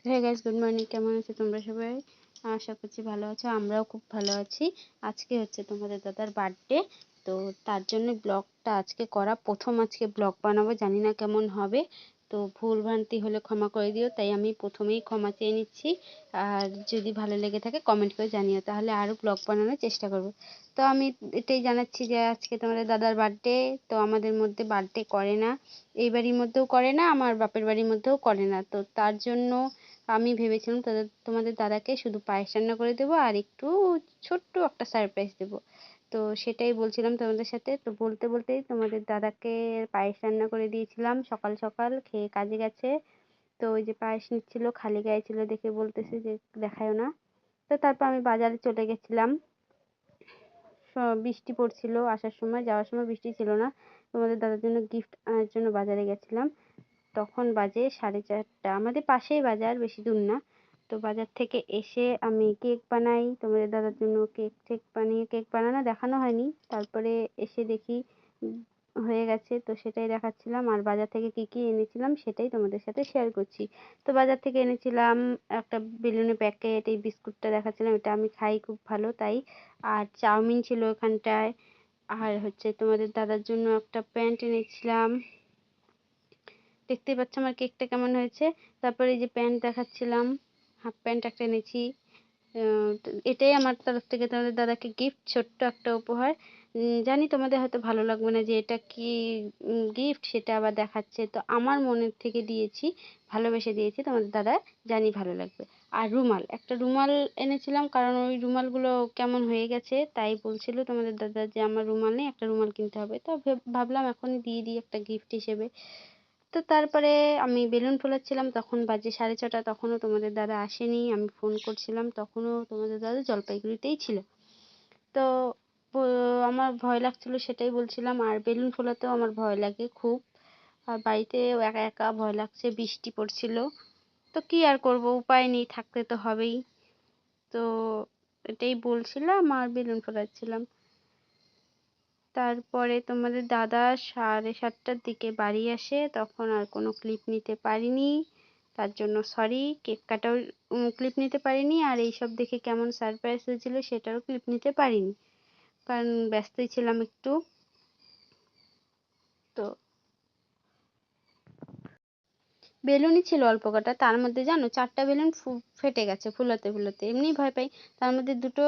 Hey guys, good morning. কেমন আছো তোমরা সবাই? আশা করছি ভালো আছো। আমরাও খুব ভালো আছি। আজকে হচ্ছে তোমাদের দাদার বার্থডে, তো তার জন্য ব্লগটা আজকে করা। আজকে ব্লগ বানাবো, জানি না কেমন হবে, তো ভুল ভ্রান্তি হলে ক্ষমা করে দিও। তাই আমি প্রথমেই ক্ষমা চেয়ে নিচ্ছি। আর যদি ভালো লেগে থাকে কমেন্ট করে জানিও, তাহলে আরও ব্লগ বানানোর চেষ্টা করবো। তো আমি এটাই জানাচ্ছি যে আজকে তোমাদের দাদার বার্থডে। তো আমাদের মধ্যে বার্থডে করে না, এই বাড়ির মধ্যেও করে না, আমার বাপের বাড়ির মধ্যেও করে না। তো তার জন্য আমি ভেবেছিলাম তোমাদের দাদাকে শুধু পায়েস রান্না করে দেবো আর একটু ছোট্ট একটা সারপ্রাইজ দেবো। তো সেটাই বলছিলাম তোমাদের সাথে। তো বলতে বলতেই তোমাদের দাদাকে পায়েস রান্না করে দিয়েছিলাম। সকাল সকাল খেয়ে কাজে গেছে। তো ওই যে পায়েস নিচ্ছিল, খালি গায়ে ছিল দেখে বলতেছে যে দেখায়ও না। তো তারপর আমি বাজারে চলে গেছিলাম। বৃষ্টি পড়ছিল আসার সময়, যাওয়ার সময় বৃষ্টি ছিল না। তোমাদের দাদার জন্য গিফট আনার জন্য বাজারে গেছিলাম। তখন বাজে 4:30। আমাদের পাশেই বাজার, বেশি দূর না। তো বাজার থেকে এসে আমি কেক বানাই তোমাদের দাদার জন্য। কেক বানানো দেখানো হয়নি। তারপরে এসে দেখি হয়ে গেছে, তো সেটাই দেখাচ্ছিলাম। আর বাজার থেকে কি কি এনেছিলাম সেটাই তোমাদের সাথে শেয়ার করছি। তো বাজার থেকে এনেছিলাম একটা বেলুনের প্যাকেট, এই বিস্কুটটা দেখাচ্ছিলাম, এটা আমি খাই খুব ভালো তাই। আর চাউমিন ছিল ওখানটায়। আর হচ্ছে তোমাদের দাদার জন্য একটা প্যান্ট এনেছিলাম। দেখতেই পাচ্ছ আমার কেকটা কেমন হয়েছে। তারপরে এই যে প্যান্ট দেখাচ্ছিলাম, হাফ প্যান্ট একটা এনেছি। এটাই আমার তরফ থেকে তোমাদের দাদাকে গিফট, ছোট্ট একটা উপহার। জানি তোমাদের হয়তো ভালো লাগবে না যে এটা কি গিফট, সেটা আবার দেখাচ্ছে। তো আমার মনের থেকে দিয়েছি, ভালোবেসে দিয়েছি তোমাদের দাদা, জানি ভালো লাগবে। আর একটা রুমাল এনেছিলাম, কারণ ওই রুমালগুলো কেমন হয়ে গেছে, তাই বলছিল তোমাদের দাদা যে আমার রুমাল নেই, একটা রুমাল কিনতে হবে। তো ভাবলাম এখনই দিয়ে দিই একটা গিফট হিসেবে। তো তারপরে আমি বেলুন ফোলাচ্ছিলাম, তখন বাজে 6:30। তখনও তোমাদের দাদা আসেনি। আমি ফোন করছিলাম, তখনও তোমাদের দাদা জলপাইগুড়িতেই ছিল। তো আমার ভয় লাগছিল, সেটাই বলছিলাম। আর বেলুন ফোলাতেও আমার ভয় লাগে খুব। আর বাড়িতেও একা একা ভয় লাগছে, বৃষ্টি পড়ছিল। তো কি আর করব, উপায় নেই, থাকতে তো হবেই। তো এটাই বলছিলাম আর বেলুন ফোলাচ্ছিলাম। তারপরে তোমাদের দাদা 7:30টার দিকে বাড়ি আসে, তখন আর কোনো ক্লিপ নিতে পারিনি, তার জন্য সরি। কেক কাটাও ক্লিপ নিতে পারিনি, আর এইসব দেখে কেমন সারপ্রাইজ হয়েছিল সেটারও ক্লিপ নিতে পারিনি, কারণ ব্যস্তই ছিলাম একটু। তো বেলুনই ছিল অল্প কটা, তার মধ্যে জানো 4টা বেলুন ফেটে গেছে ফুলাতে ফুলাতে। এমনি ভয় পাই, তার মধ্যে দুটো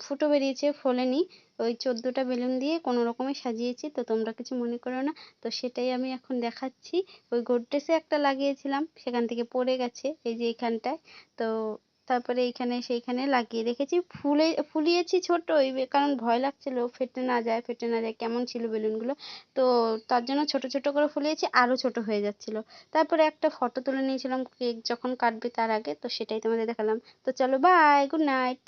ফুটো বেরিয়েছে, ফোলেনি। ওই 14টা বেলুন দিয়ে কোনো রকমে সাজিয়েছি, তো তোমরা কিছু মনে করো না। তো সেটাই আমি এখন দেখাচ্ছি। ওই গোড্রেসে একটা লাগিয়েছিলাম, সেখান থেকে পড়ে গেছে এই যে এইখানটায়। তো তারপরে এইখানে সেইখানে লাগিয়ে রেখেছি, ফুলিয়েছি ছোট, কারণ ভয় লাগছিল ফেটে না যায় কেমন ছিল বেলুনগুলো। তো তার জন্য ছোট ছোট করে ফুলিয়েছি, আরো ছোট হয়ে যাচ্ছিল। তারপরে একটা ফটো তুলে নিয়েছিলাম কেক যখন কাটবে তার আগে, তো সেটাই তোমাদের দেখালাম। তো চলো, বাই, গুড নাইট।